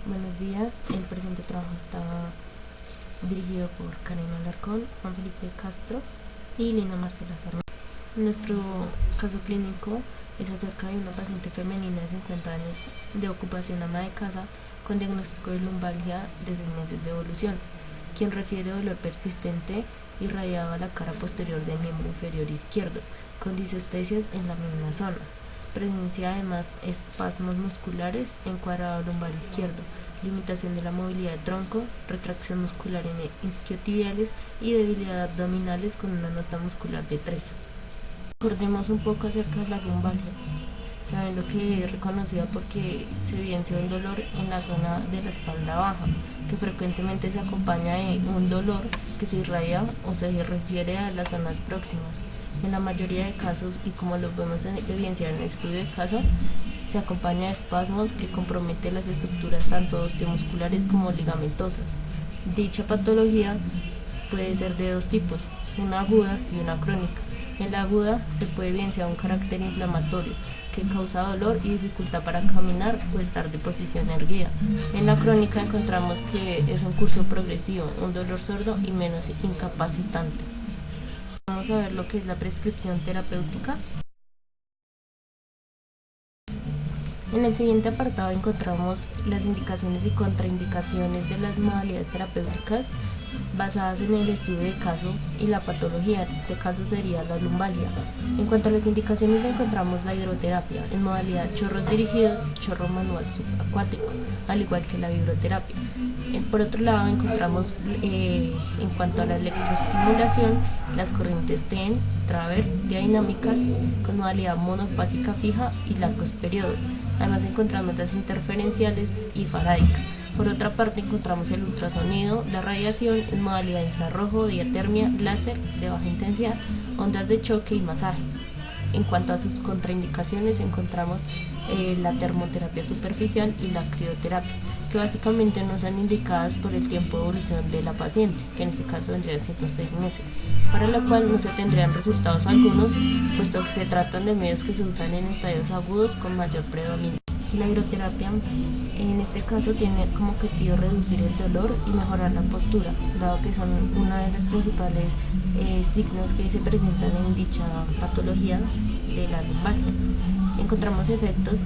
Buenos días, el presente trabajo está dirigido por Karen Alarcón, Juan Felipe Castro y Lina Marcela Sarmiento. Nuestro caso clínico es acerca de una paciente femenina de 50 años de ocupación ama de casa con diagnóstico de lumbalgia de 6 meses de evolución, quien refiere dolor persistente irradiado a la cara posterior del miembro inferior izquierdo, con disestesias en la misma zona. Presencia además espasmos musculares, encuadrado lumbar izquierdo, limitación de la movilidad de tronco, retracción muscular en isquiotibiales y debilidad abdominales con una nota muscular de 3. Recordemos un poco acerca de la lumbalgia, sabiendo que es reconocida porque se evidencia un dolor en la zona de la espalda baja, que frecuentemente se acompaña de un dolor que se irradia o se refiere a las zonas próximas. En la mayoría de casos, y como lo podemos evidenciar en el estudio de caso, se acompaña de espasmos que comprometen las estructuras tanto osteomusculares como ligamentosas. Dicha patología puede ser de dos tipos, una aguda y una crónica. En la aguda se puede evidenciar un carácter inflamatorio que causa dolor y dificultad para caminar o estar de posición erguida. En la crónica encontramos que es un curso progresivo, un dolor sordo y menos incapacitante. Vamos a ver lo que es la prescripción terapéutica. En el siguiente apartado encontramos las indicaciones y contraindicaciones de las modalidades terapéuticas basadas en el estudio de caso y la patología. En este caso sería la lumbalgia. En cuanto a las indicaciones encontramos la hidroterapia en modalidad chorros dirigidos, chorro manual subacuático, al igual que la vibroterapia. Por otro lado encontramos en cuanto a la electroestimulación las corrientes TENS, Traver, dinámicas con modalidad monofásica fija y largos periodos. Además encontramos las interferenciales y farádicas. Por otra parte encontramos el ultrasonido, la radiación en modalidad infrarrojo, diatermia, láser de baja intensidad, ondas de choque y masaje. En cuanto a sus contraindicaciones encontramos la termoterapia superficial y la crioterapia, que básicamente no son indicadas por el tiempo de evolución de la paciente, que en este caso vendría siendo 6 meses, para lo cual no se tendrían resultados algunos, puesto que se tratan de medios que se usan en estadios agudos con mayor predominio. La hidroterapia en este caso tiene como objetivo reducir el dolor y mejorar la postura, dado que son uno de los principales signos que se presentan en dicha patología de la lumbalgia. Encontramos efectos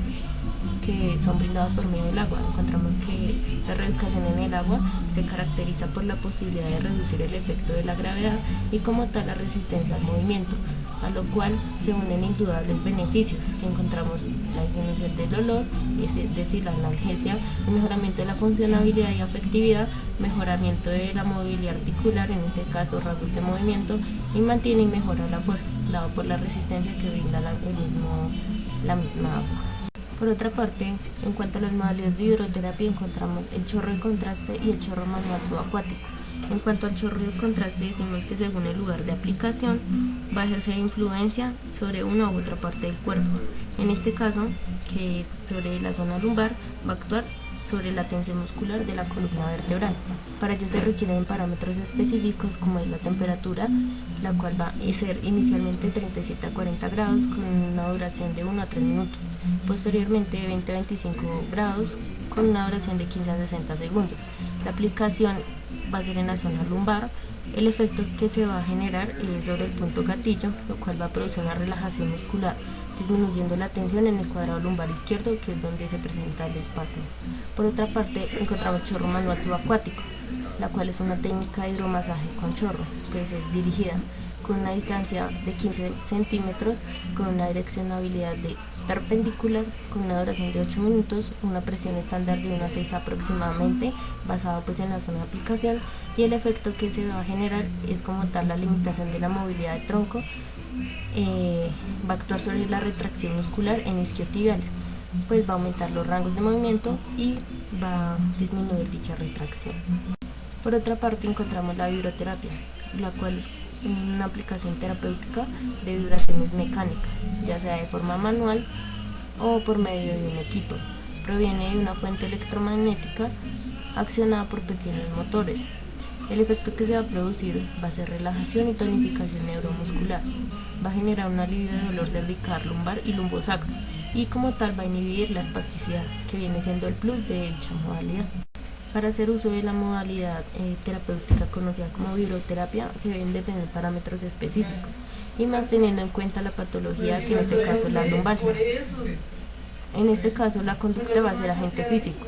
que son brindados por medio del agua. Encontramos que la reeducación en el agua se caracteriza por la posibilidad de reducir el efecto de la gravedad y como tal la resistencia al movimiento, a lo cual se unen indudables beneficios, que encontramos la disminución del dolor, es decir, la analgesia, el mejoramiento de la funcionabilidad y afectividad, mejoramiento de la movilidad articular, en este caso rasgos de movimiento, y mantiene y mejora la fuerza, dado por la resistencia que brinda la misma agua. Por otra parte, en cuanto a las modalidades de hidroterapia encontramos el chorro de contraste y el chorro manual subacuático. En cuanto al chorro de contraste decimos que según el lugar de aplicación va a ejercer influencia sobre una u otra parte del cuerpo. En este caso, que es sobre la zona lumbar, va a actuar sobre la tensión muscular de la columna vertebral. Para ello se requieren parámetros específicos como es la temperatura, la cual va a ser inicialmente 37 a 40 grados con una duración de 1 a 3 minutos, posteriormente de 20 a 25 grados con una duración de 15 a 60 segundos. La aplicación va a ser en la zona lumbar. El efecto que se va a generar es sobre el punto gatillo, lo cual va a producir una relajación muscular, disminuyendo la tensión en el cuadrado lumbar izquierdo, que es donde se presenta el espasmo. Por otra parte, encontramos chorro manual subacuático, la cual es una técnica de hidromasaje con chorro, pues es dirigida con una distancia de 15 centímetros, con una direccionabilidad de perpendicular, con una duración de 8 minutos, una presión estándar de 1 a 6 aproximadamente, basado pues en la zona de aplicación, y el efecto que se va a generar es como tal la limitación de la movilidad de tronco. Va a actuar sobre la retracción muscular en isquiotibiales, pues va a aumentar los rangos de movimiento y va a disminuir dicha retracción. Por otra parte encontramos la vibroterapia, la cual es una aplicación terapéutica de vibraciones mecánicas, ya sea de forma manual o por medio de un equipo. Proviene de una fuente electromagnética accionada por pequeños motores. El efecto que se va a producir va a ser relajación y tonificación neuromuscular. Va a generar un alivio de dolor cervical, lumbar y lumbosacro y como tal va a inhibir la espasticidad, que viene siendo el plus de dicha modalidad. Para hacer uso de la modalidad terapéutica conocida como vibroterapia se deben de tener parámetros específicos y más teniendo en cuenta la patología, que en este caso es la lumbalgia. En este caso la conducta va a ser agente físico,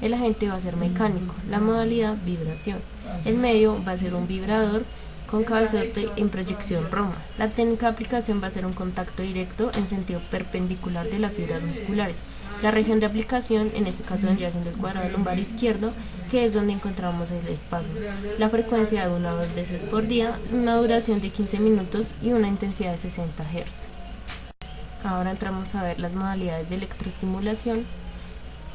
el agente va a ser mecánico, la modalidad vibración, el medio va a ser un vibrador con cabezote en proyección Roma. La técnica de aplicación va a ser un contacto directo en sentido perpendicular de las fibras musculares. La región de aplicación, en este caso vendría siendo el cuadrado lumbar izquierdo, que es donde encontramos el espacio. La frecuencia de 1 a 2 veces por día, una duración de 15 minutos y una intensidad de 60 Hz. Ahora entramos a ver las modalidades de electroestimulación,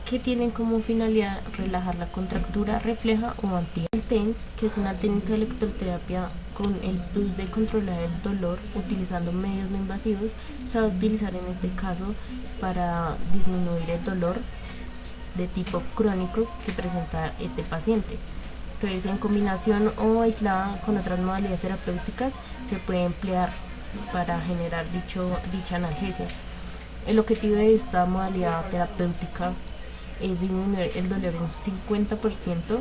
que tienen como finalidad relajar la contractura refleja o anti. El TENS, que es una técnica de electroterapia con el plus de controlar el dolor utilizando medios no invasivos, se va a utilizar en este caso para disminuir el dolor de tipo crónico que presenta este paciente. Entonces, en combinación o aislada con otras modalidades terapéuticas, se puede emplear para generar dicha analgesia. El objetivo de esta modalidad terapéutica es disminuir el dolor en un 50%,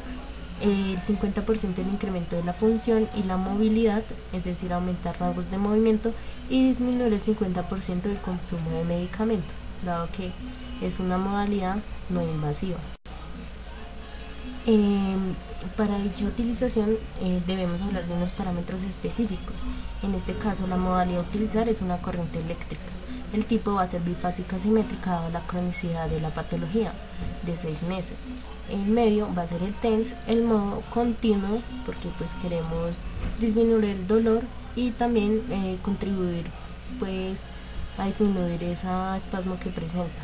el 50% el incremento de la función y la movilidad, es decir, aumentar rangos de movimiento y disminuir el 50% del consumo de medicamentos, dado que es una modalidad no invasiva. Para dicha utilización debemos hablar de unos parámetros específicos. En este caso, la modalidad a utilizar es una corriente eléctrica. El tipo va a ser bifásica simétrica dado la cronicidad de la patología de 6 meses. El medio va a ser el TENS, el modo continuo, porque pues queremos disminuir el dolor y también contribuir pues a disminuir ese espasmo que presenta.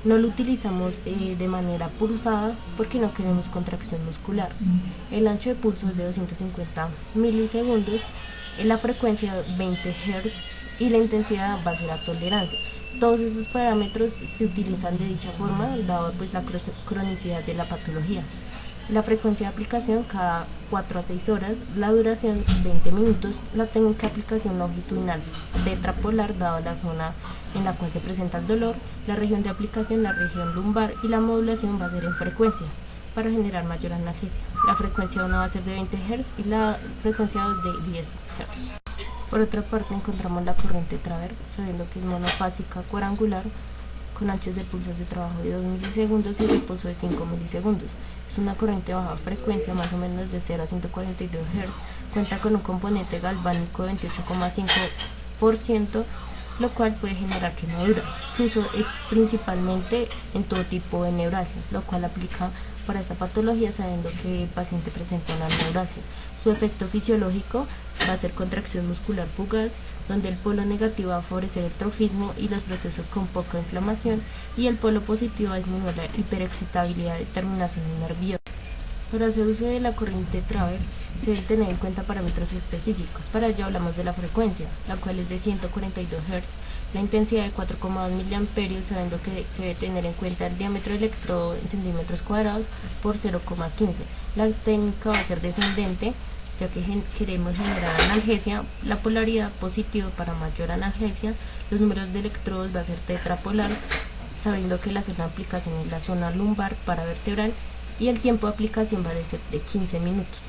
No lo utilizamos de manera pulsada porque no queremos contracción muscular. El ancho de pulso es de 250 milisegundos, la frecuencia 20 Hz y la intensidad va a ser a tolerancia. Todos estos parámetros se utilizan de dicha forma, dado pues la cronicidad de la patología. La frecuencia de aplicación cada 4 a 6 horas, la duración 20 minutos, la técnica de aplicación longitudinal tetrapolar dado la zona en la cual se presenta el dolor, la región de aplicación, la región lumbar y la modulación va a ser en frecuencia para generar mayor analgesia. La frecuencia 1 va a ser de 20 Hz y la frecuencia 2 de 10 Hz. Por otra parte encontramos la corriente Traver, sabiendo que es monofásica cuadrangular con anchos de pulsos de trabajo de 2 milisegundos y reposo de 5 milisegundos. Es una corriente de baja frecuencia, más o menos de 0 a 142 Hz, cuenta con un componente galvánico de 28,5%, lo cual puede generar quemadura. Su uso es principalmente en todo tipo de neuralgias, lo cual aplica para esta patología sabiendo que el paciente presenta una neuralgia. Su efecto fisiológico va a ser contracción muscular fugaz, donde el polo negativo va a favorecer el trofismo y los procesos con poca inflamación, y el polo positivo va a disminuir la hiperexcitabilidad de terminación nerviosa. Para hacer uso de la corriente Traver se deben tener en cuenta parámetros específicos. Para ello hablamos de la frecuencia, la cual es de 142 Hz, la intensidad de 4,2 mA, sabiendo que se debe tener en cuenta el diámetro del electrodo en centímetros cuadrados por 0,15. La técnica va a ser descendente, ya que queremos generar analgesia, la polaridad positivo para mayor analgesia, los números de electrodos va a ser tetrapolar, sabiendo que la zona de aplicación es la zona lumbar paravertebral y el tiempo de aplicación va a ser de 15 minutos.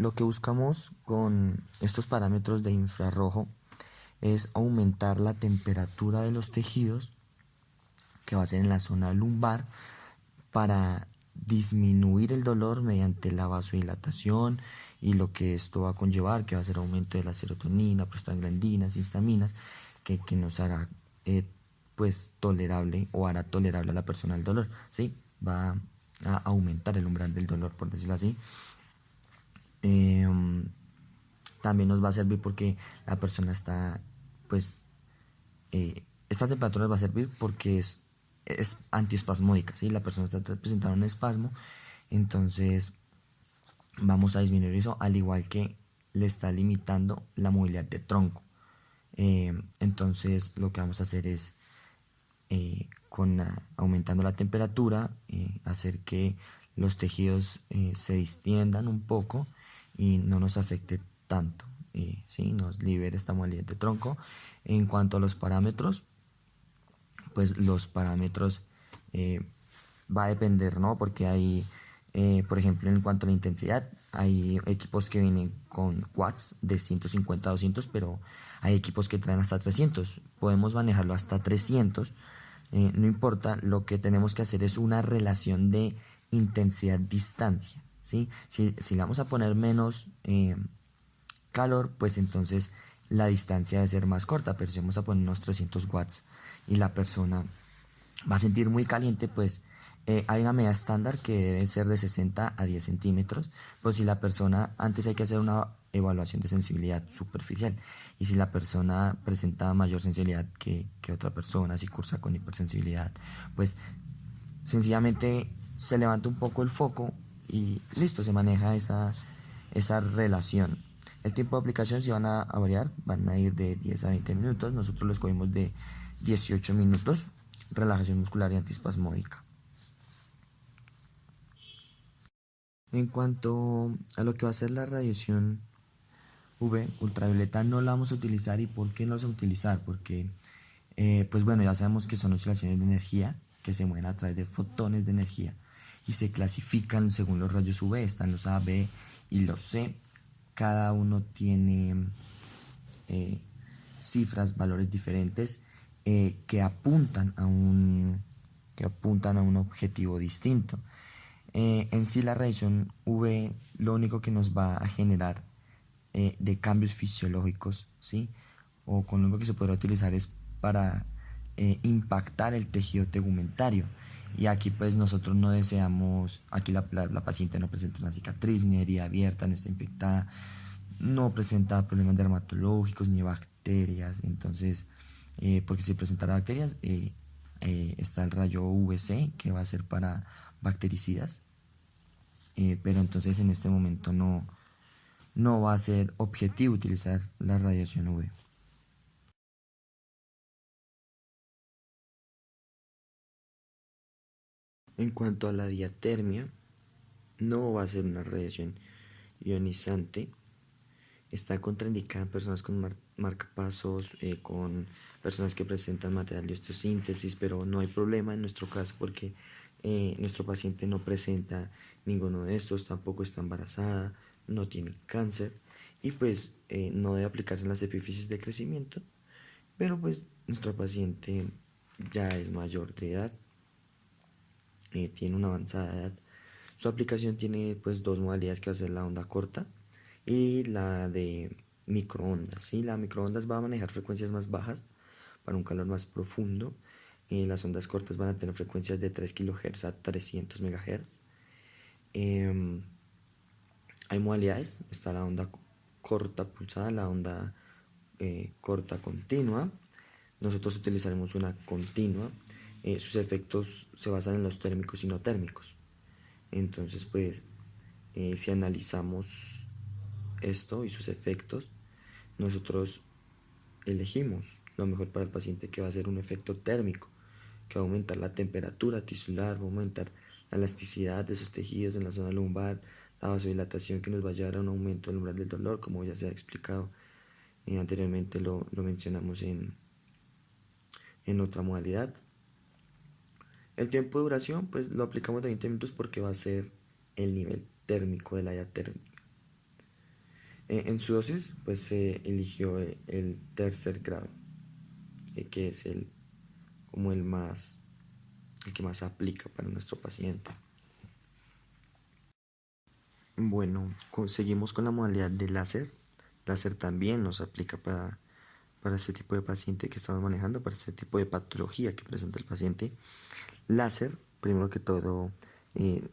lo que buscamos con estos parámetros de infrarrojo es aumentar la temperatura de los tejidos, que va a ser en la zona lumbar, para disminuir el dolor mediante la vasodilatación y lo que esto va a conllevar, que va a ser aumento de la serotonina, prostaglandinas, histaminas, que nos hará pues tolerable o hará tolerable a la persona el dolor, ¿sí? Va a aumentar el umbral del dolor, por decirlo así. Eh, También nos va a servir porque la persona está, pues, esta temperatura nos va a servir porque es antiespasmódica, ¿sí? La persona está presentando un espasmo, entonces vamos a disminuir eso, al igual que le está limitando la movilidad de tronco. Entonces lo que vamos a hacer es, aumentando la temperatura, hacer que los tejidos se distiendan un poco y no nos afecte tanto. ¿Sí? Nos libere esta movilidad de tronco. En cuanto a los parámetros, pues los parámetros eh, va a depender, ¿no? Porque hay, por ejemplo, en cuanto a la intensidad, hay equipos que vienen con watts de 150 a 200, pero hay equipos que traen hasta 300. Podemos manejarlo hasta 300. No importa, lo que tenemos que hacer es una relación de intensidad-distancia, ¿sí? Si le vamos a poner menos calor, pues entonces la distancia debe ser más corta, pero si vamos a poner unos 300 watts y la persona va a sentir muy caliente, pues hay una medida estándar que debe ser de 60 a 10 centímetros. Pues si la persona, antes hay que hacer una evaluación de sensibilidad superficial. Y si la persona presenta mayor sensibilidad que otra persona, si cursa con hipersensibilidad, pues sencillamente se levanta un poco el foco y listo, se maneja esa relación. El tiempo de aplicación si van a variar, van a ir de 10 a 20 minutos. Nosotros lo escogimos de 18 minutos. Relajación muscular y antiespasmódica. En cuanto a lo que va a ser la radiación UV, ultravioleta, no la vamos a utilizar. ¿Y por qué no la vamos a utilizar? Porque, pues bueno, ya sabemos que son oscilaciones de energía que se mueven a través de fotones de energía y se clasifican según los rayos UV. Están los A, B y los C. Cada uno tiene cifras, valores diferentes que apuntan a un objetivo distinto. En sí la radiación UV lo único que nos va a generar de cambios fisiológicos, ¿sí? O con lo único que se podrá utilizar es para impactar el tejido tegumentario. Y aquí pues nosotros no deseamos, aquí la paciente no presenta una cicatriz, ni herida abierta, no está infectada, no presenta problemas dermatológicos ni bacterias. Entonces, porque si presentara bacterias, está el rayo UVC que va a ser para bactericidas. Pero entonces en este momento no va a ser objetivo utilizar la radiación UV. En cuanto a la diatermia, no va a ser una radiación ionizante. Está contraindicada en personas con marcapasos, con personas que presentan material de osteosíntesis, pero no hay problema en nuestro caso porque nuestro paciente no presenta ninguno de estos, tampoco está embarazada, no tiene cáncer y pues no debe aplicarse en las epífisis de crecimiento, pero pues nuestra paciente ya es mayor de edad, tiene una avanzada edad. Su aplicación tiene pues dos modalidades, que va a ser la onda corta y la de microondas. ¿Sí? La microondas va a manejar frecuencias más bajas para un calor más profundo. Las ondas cortas van a tener frecuencias de 3 kHz a 300 MHz. Hay modalidades, está la onda corta pulsada, la onda corta continua. Nosotros utilizaremos una continua. Sus efectos se basan en los térmicos y no térmicos. Entonces, pues, si analizamos esto y sus efectos, nosotros elegimos lo mejor para el paciente, que va a ser un efecto térmico, que va a aumentar la temperatura tisular, va a aumentar la elasticidad de esos tejidos en la zona lumbar, la vasodilatación, que nos va a llevar a un aumento del umbral del dolor, como ya se ha explicado anteriormente, lo mencionamos en otra modalidad. El tiempo de duración, pues lo aplicamos de 20 minutos porque va a ser el nivel térmico de la diatermia. En su dosis, pues se eligió el tercer grado, que es como el que más se aplica para nuestro paciente. Bueno, seguimos con la modalidad de láser. Láser también nos aplica para este tipo de paciente que estamos manejando, para este tipo de patología que presenta el paciente. Láser, primero que todo, eh,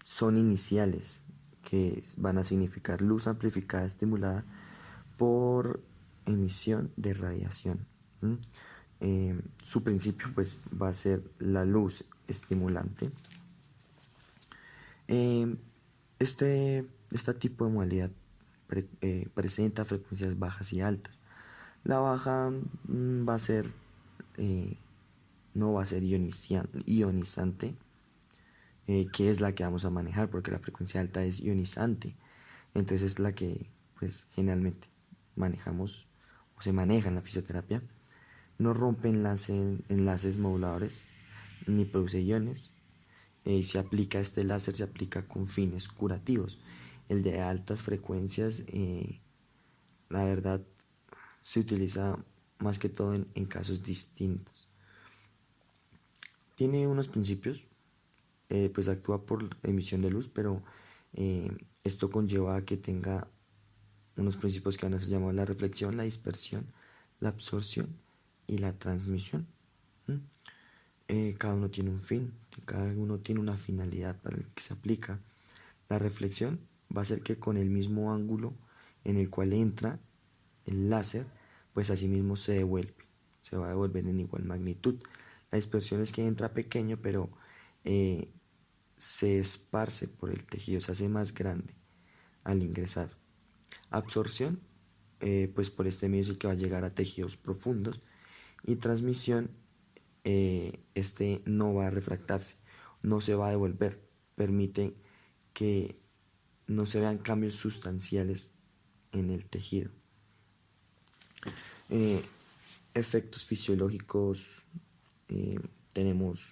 son iniciales que van a significar luz amplificada estimulada por emisión de radiación. Su principio pues va a ser la luz estimulante. Eh, este tipo de modalidad presenta frecuencias bajas y altas. La baja va a ser, no va a ser ionizante, que es la que vamos a manejar, porque la frecuencia alta es ionizante. Entonces es la que pues generalmente manejamos o se maneja en la fisioterapia. No rompe enlaces moduladores ni produce iones. Se aplica este láser, se aplica con fines curativos. El de altas frecuencias, la verdad, se utiliza más que todo en casos distintos. Tiene unos principios, pues actúa por emisión de luz, pero esto conlleva a que tenga unos principios que van a ser llamados la reflexión, la dispersión, la absorción y la transmisión. Cada uno tiene un fin, cada uno tiene una finalidad para el que se aplica. La reflexión va a ser que con el mismo ángulo en el cual entra el láser, pues asimismo se va a devolver en igual magnitud. La dispersión es que entra pequeño, pero se esparce por el tejido, se hace más grande al ingresar. Absorción, pues por este medio es el que va a llegar a tejidos profundos. Y transmisión, este no va a refractarse, no se va a devolver, permite que no se vean cambios sustanciales en el tejido. Efectos fisiológicos, tenemos,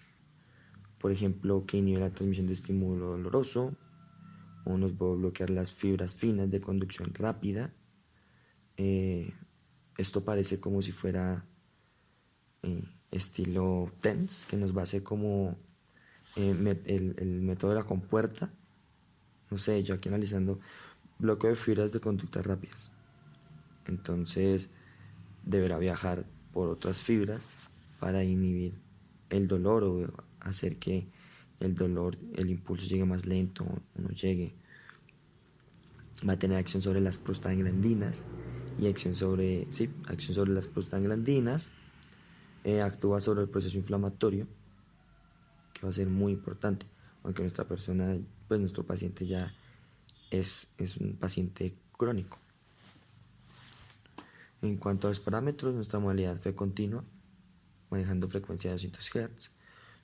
por ejemplo, que inhibe la transmisión de estímulo doloroso, o nos va a bloquear las fibras finas de conducción rápida. Esto parece como si fuera estilo TENS, que nos va a hacer como el método de la compuerta. No sé, yo aquí analizando bloqueo de fibras de conducta rápidas. Entonces deberá viajar por otras fibras para inhibir el dolor o hacer que el impulso llegue más lento o no llegue. Va a tener acción sobre las prostaglandinas y acción sobre las prostaglandinas. Actúa sobre el proceso inflamatorio, que va a ser muy importante, aunque nuestro paciente ya es un paciente crónico. En cuanto a los parámetros, nuestra modalidad fue continua, manejando frecuencia de 200 Hz.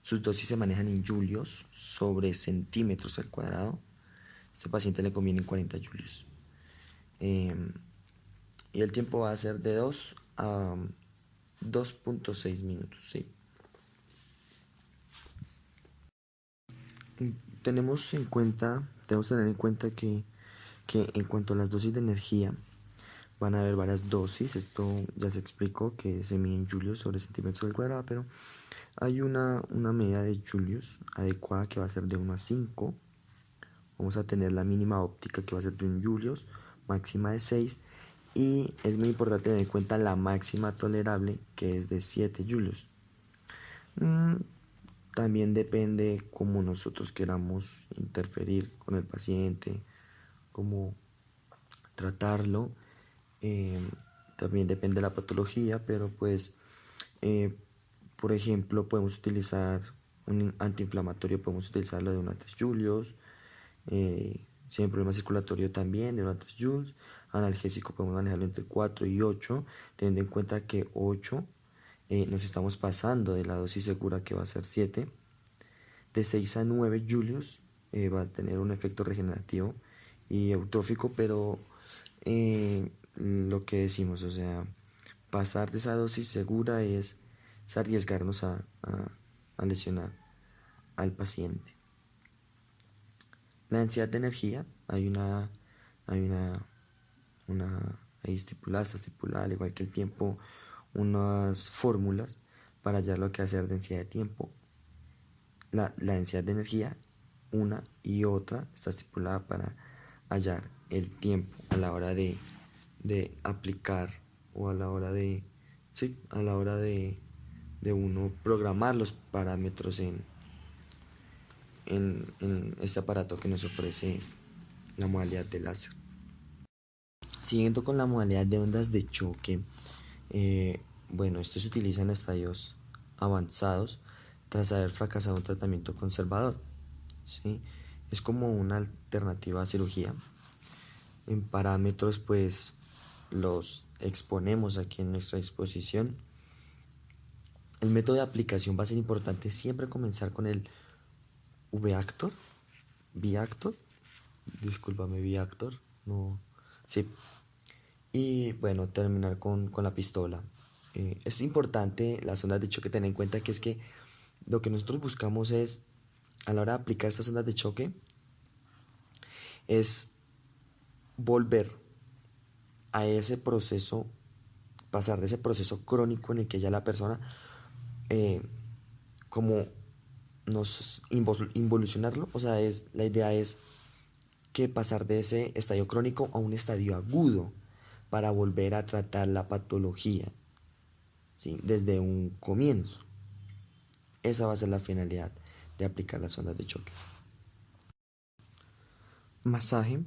Sus dosis se manejan en julios sobre centímetros al cuadrado. A este paciente le conviene 40 julios. Y el tiempo va a ser de 2 a 2.6 minutos. ¿Sí? Tenemos que tener en cuenta que en cuanto a las dosis de energía, van a haber varias dosis. Esto ya se explicó que se mide en julios sobre centímetros al cuadrado, pero hay una medida de julios adecuada que va a ser de 1 a 5. Vamos a tener la mínima óptica que va a ser de 1 julios, máxima de 6, y es muy importante tener en cuenta la máxima tolerable, que es de 7 julios. También depende cómo nosotros queramos interferir con el paciente, cómo tratarlo. También depende de la patología, pero pues por ejemplo podemos utilizar un antiinflamatorio, podemos utilizarlo de 1 a 3 julios. Si hay un problema circulatorio también de 1 a 3 joules. Analgésico podemos manejarlo entre 4 y 8, teniendo en cuenta que 8 nos estamos pasando de la dosis segura, que va a ser 7. De 6 a 9 julios va a tener un efecto regenerativo y eutrófico, pero lo que decimos, o sea, pasar de esa dosis segura es arriesgarnos a lesionar al paciente. La densidad de energía, hay una ahí está estipulada, al igual que el tiempo, unas fórmulas para hallar lo que hace densidad de tiempo, la densidad de energía, una y otra está estipulada para hallar el tiempo a la hora de aplicar o a la hora sí, a la hora de uno programar los parámetros en este aparato que nos ofrece la modalidad de láser. Siguiendo con la modalidad de ondas de choque, bueno, esto se utiliza en estadios avanzados tras haber fracasado un tratamiento conservador, ¿sí? Es como una alternativa a cirugía. En parámetros, pues los exponemos aquí en nuestra exposición. El método de aplicación va a ser importante siempre comenzar con el V-actor, B-actor, discúlpame, B-actor, no, sí. Y bueno, terminar con la pistola. Es importante las ondas de choque, tener en cuenta que es que lo que nosotros buscamos es, a la hora de aplicar estas ondas de choque, es volver a ese proceso, pasar de ese proceso crónico en el que ya la persona, como involucionarlo, o sea, la idea es que pasar de ese estadio crónico a un estadio agudo para volver a tratar la patología, ¿sí? Desde un comienzo. Esa va a ser la finalidad de aplicar las ondas de choque. Masaje.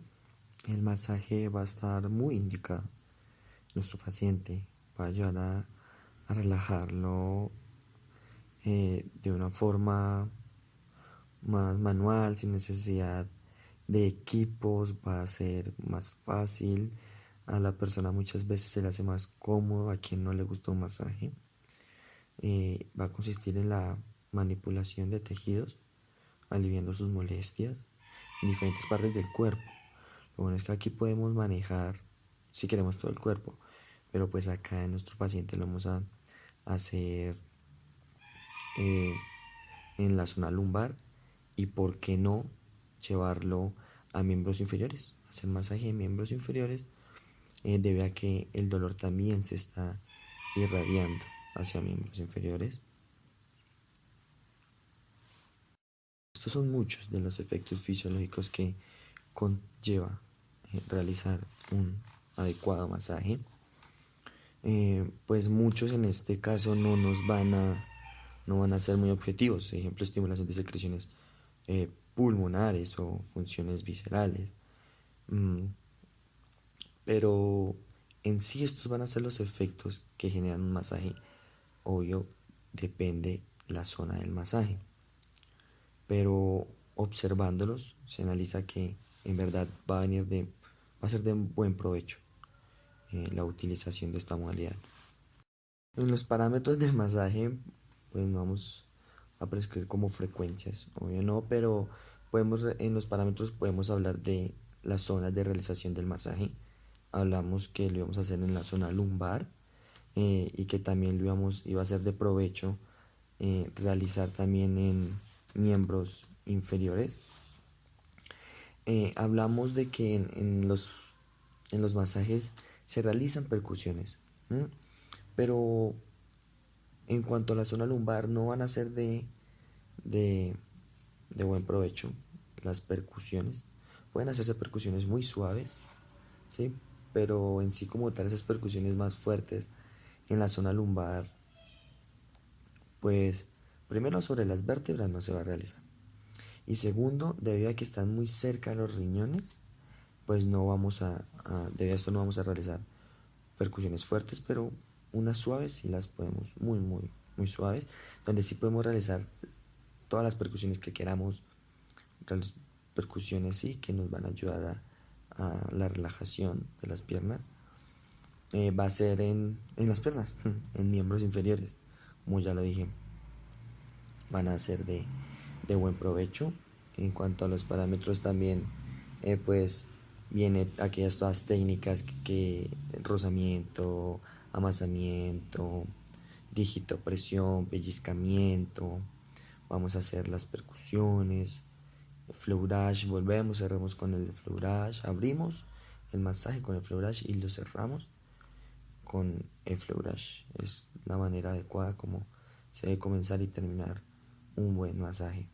El masaje va a estar muy indicado. Nuestro paciente va a ayudar a relajarlo de una forma más manual, sin necesidad de equipos. Va a ser más fácil. A la persona muchas veces se le hace más cómodo. A quien no le gusta un masaje, va a consistir en la manipulación de tejidos, aliviando sus molestias en diferentes partes del cuerpo. Lo bueno es que aquí podemos manejar, si queremos, todo el cuerpo, pero pues acá en nuestro paciente lo vamos a hacer en la zona lumbar, y por qué no llevarlo a miembros inferiores, hacer masaje en miembros inferiores, debido a que el dolor también se está irradiando hacia miembros inferiores. Estos son muchos de los efectos fisiológicos que conlleva realizar un adecuado masaje. Pues muchos en este caso no van a ser muy objetivos. Por ejemplo, estimulación de secreciones pulmonares o funciones viscerales. Pero en sí estos van a ser los efectos que generan un masaje. Obvio, depende la zona del masaje, pero observándolos se analiza que en verdad va a ser de buen provecho la utilización de esta modalidad. En los parámetros de masaje, pues no vamos a prescribir como frecuencias, obvio no, pero en los parámetros podemos hablar de las zonas de realización del masaje. Hablamos que lo íbamos a hacer en la zona lumbar, y que también iba a ser de provecho realizar también en miembros inferiores. Hablamos de que en los masajes se realizan percusiones, ¿m? Pero en cuanto a la zona lumbar no van a ser de buen provecho las percusiones. Pueden hacerse percusiones muy suaves, ¿sí? Pero en sí como tal esas percusiones más fuertes en la zona lumbar, pues primero sobre las vértebras no se va a realizar. Y segundo, debido a que están muy cerca de los riñones, pues debido a esto no vamos a realizar percusiones fuertes, pero unas suaves sí las podemos, muy, muy, muy suaves, donde sí podemos realizar todas las percusiones que queramos, percusiones sí que nos van a ayudar a la relajación de las piernas. Va a ser en las piernas, en miembros inferiores, como ya lo dije, van a ser de buen provecho. En cuanto a los parámetros también, pues viene aquellas todas técnicas que rozamiento, amasamiento, dígito, presión, pellizcamiento. Vamos a hacer las percusiones, fleurage, volvemos, cerramos con el fleurage, abrimos, el masaje con el Flow Brush y lo cerramos con el Flow Brush. Es la manera adecuada como se debe comenzar y terminar un buen masaje.